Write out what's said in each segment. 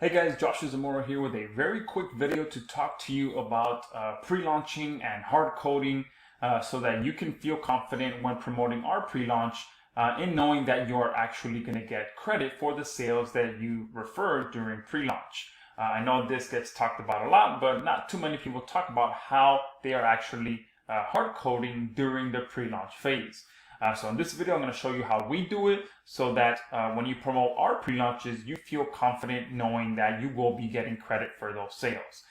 Hey guys, Josh Zamora here with a very quick video to talk to you about pre-launching and hard coding so that you can feel confident when promoting our pre-launch in knowing that you're actually going to get credit for the sales that you refer during pre-launch. I know this gets talked about a lot, but not too many people talk about how they are actually hard coding during the pre-launch phase. So in this video, I'm going to show you how we do it so that when you promote our pre-launches, you feel confident knowing that you will be getting credit for those sales.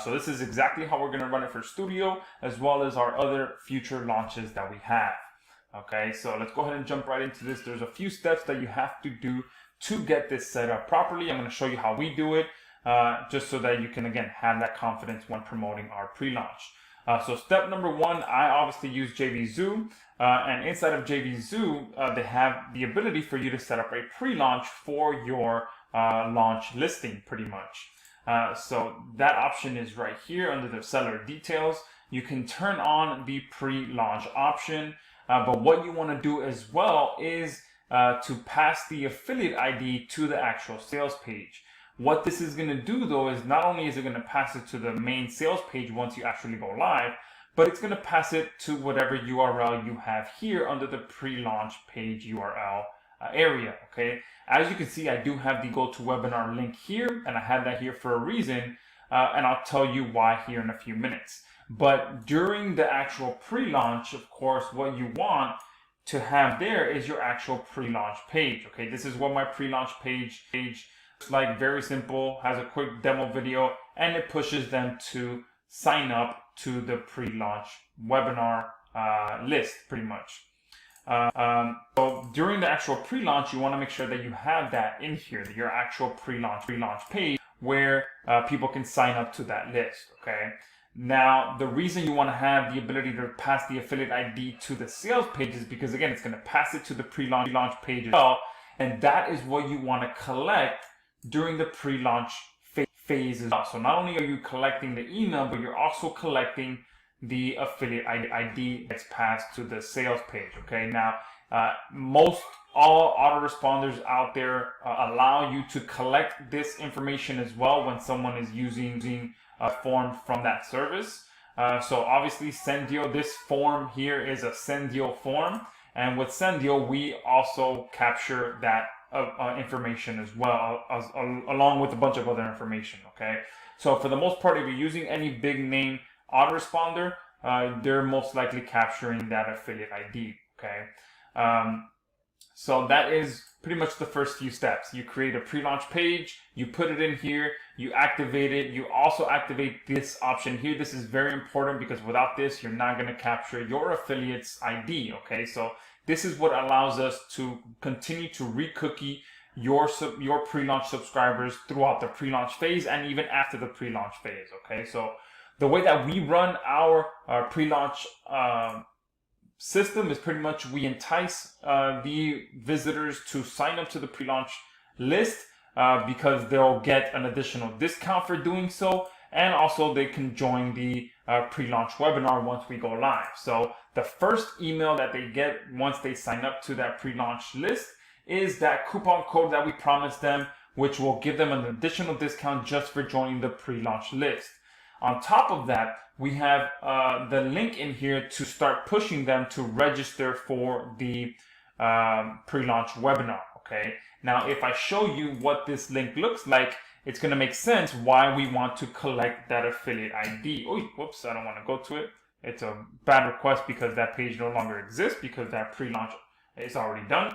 So this is exactly how we're going to run it for Stoodaio, as well as our other future launches that we have. Okay, so let's go ahead and jump right into this. There's a few steps that you have to do to get this set up properly. I'm going to show you how we do it, just so that you can, again, have that confidence when promoting our pre-launch. So step number one, I obviously use JVZoo, and inside of JVZoo, they have the ability for you to set up a pre-launch for your launch listing, pretty much. So that option is right here under the seller details. You can turn on the pre-launch option, but what you want to do as well is to pass the affiliate ID to the actual sales page. What this is going to do though is not only is it going to pass it to the main sales page once you actually go live, but it's going to pass it to whatever URL you have here under the pre-launch page URL area. Okay, as you can see, I do have the GoToWebinar link here, and I have that here for a reason, and I'll tell you why here in a few minutes. But during the actual pre-launch, of course, what you want to have there is your actual pre-launch page. Okay, this is what my pre-launch page like, very simple, has a quick demo video, and it pushes them to sign up to the pre-launch webinar list, pretty much. So during the actual pre-launch, you want to make sure that you have that in here, your actual pre-launch page where people can sign up to that list. Okay. Now, the reason you want to have the ability to pass the affiliate ID to the sales page is because, again, it's going to pass it to the pre-launch page as well, and that is what you want to collect during the pre-launch phase as well. So not only are you collecting the email, but you're also collecting the affiliate ID that's passed to the sales page. Okay, now all autoresponders out there allow you to collect this information as well when someone is using a form from that service. So obviously Sendio, this form here is a Sendio form, and with Sendio we also capture that information as well, along with a bunch of other information. Okay, so for the most part, if you're using any big name autoresponder, they're most likely capturing that affiliate ID. Okay, so that is pretty much the first few steps. You create a pre-launch page, you put it in here, you activate it. You also activate this option here. This is very important because without this, you're not going to capture your affiliate's ID. Okay, so this is what allows us to continue to re-cookie your pre-launch subscribers throughout the pre-launch phase and even after the pre-launch phase. Okay, so the way that we run our pre-launch system is pretty much we entice the visitors to sign up to the pre-launch list because they'll get an additional discount for doing so, and also they can join the pre-launch webinar once we go live. So the first email that they get once they sign up to that pre-launch list is that coupon code that we promised them, which will give them an additional discount just for joining the pre-launch list. On top of that, we have the link in here to start pushing them to register for the pre-launch webinar. Okay, now if I show you what this link looks like, it's going to make sense why we want to collect that affiliate ID. Oh, whoops, I don't want to go to it. It's a bad request because that page no longer exists because that pre-launch is already done.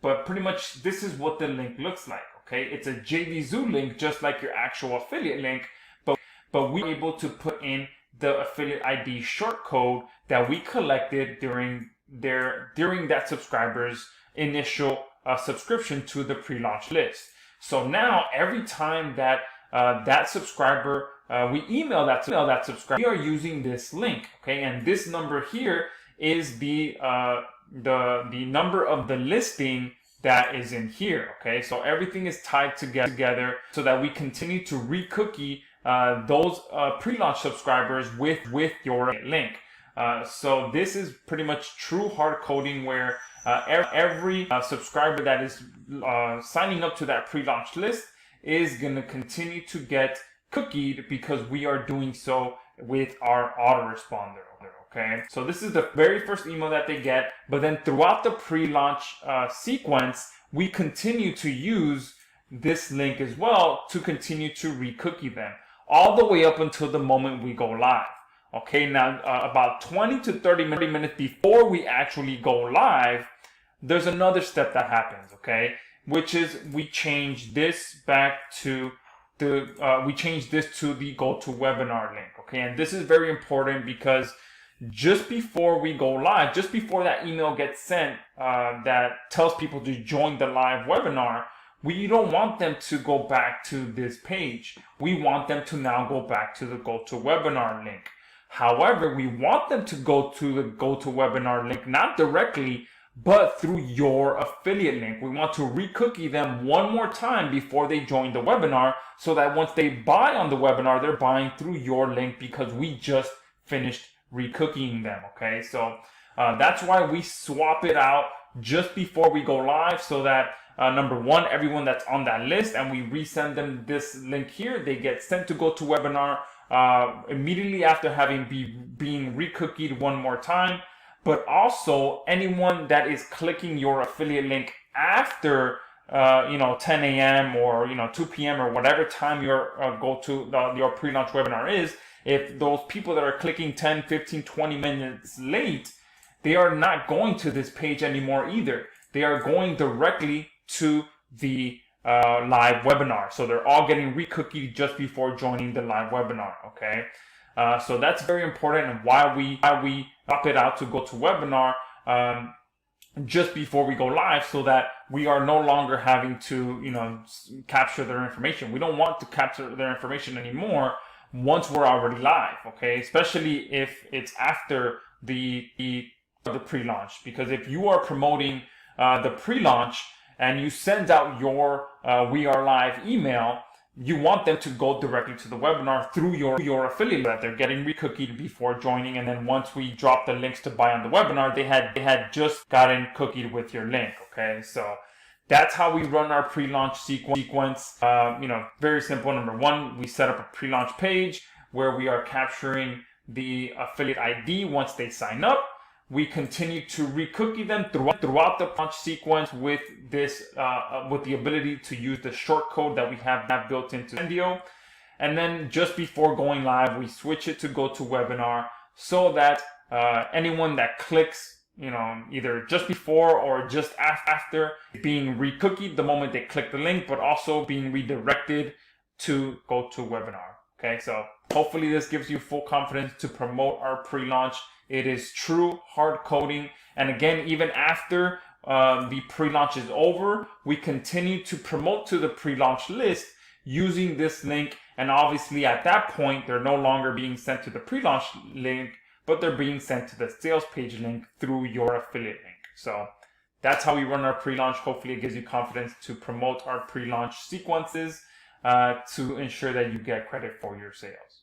But pretty much this is what the link looks like. Okay, it's a JVZoo link, just like your actual affiliate link, but we're able to put in the affiliate ID short code that we collected during that subscriber's initial subscription to the pre-launch list. So now every time that that subscriber, we email that subscriber, we are using this link. Okay, and this number here is the number of the listing that is in here. Okay, so everything is tied together so that we continue to re-cookie those pre-launch subscribers with your link. So this is pretty much true hard coding where every subscriber that is signing up to that pre-launch list is going to continue to get cookied because we are doing so with our autoresponder. Okay, so this is the very first email that they get, but then throughout the pre-launch sequence, we continue to use this link as well to continue to re-cookie them all the way up until the moment we go live. Okay, now about 20 to 30 minutes before we actually go live, there's another step that happens, okay, which is we change this back to the GoToWebinar link, okay, and this is very important because just before we go live, just before that email gets sent that tells people to join the live webinar, we don't want them to go back to this page. We want them to now go back to the GoToWebinar link. However, we want them to go to the GoToWebinar link, not directly, but through your affiliate link. We want to re-cookie them one more time before they join the webinar so that once they buy on the webinar, they're buying through your link because we just finished re-cookieing them, okay? So that's why we swap it out just before we go live so that number one, everyone that's on that list, and we resend them this link here, they get sent to GoToWebinar immediately after having being re-cookied one more time. But also anyone that is clicking your affiliate link after 10 a.m. or 2 p.m. or whatever time your your pre-launch webinar is, if those people that are clicking 10, 15, 20 minutes late, they are not going to this page anymore either. They are going directly to the live webinar. So they're all getting re-cookied just before joining the live webinar, okay? So that's very important, and why we pop it out to GoToWebinar just before we go live, so that we are no longer having to capture their information. We don't want to capture their information anymore once we're already live, okay? Especially if it's after the pre-launch, because if you are promoting the pre-launch and you send out your We Are Live email, you want them to go directly to the webinar through your affiliate that they're getting re-cookied before joining, and then once we drop the links to buy on the webinar, they had just gotten cookied with your link, okay? So that's how we run our pre-launch sequence. Very simple. Number one, we set up a pre-launch page where we are capturing the affiliate ID once they sign up. We continue to re-cookie them throughout the launch sequence with this, with the ability to use the short code that we have built into Stoodaio. And then just before going live, we switch it to GoToWebinar so that anyone that clicks, either just before or just after, being re-cookied the moment they click the link, but also being redirected to GoToWebinar. Okay, so hopefully this gives you full confidence to promote our pre-launch. It is true hard coding. And again, even after the pre-launch is over, we continue to promote to the pre-launch list using this link. And obviously at that point, they're no longer being sent to the pre-launch link, but they're being sent to the sales page link through your affiliate link. So that's how we run our pre-launch. Hopefully it gives you confidence to promote our pre-launch sequences to ensure that you get credit for your sales.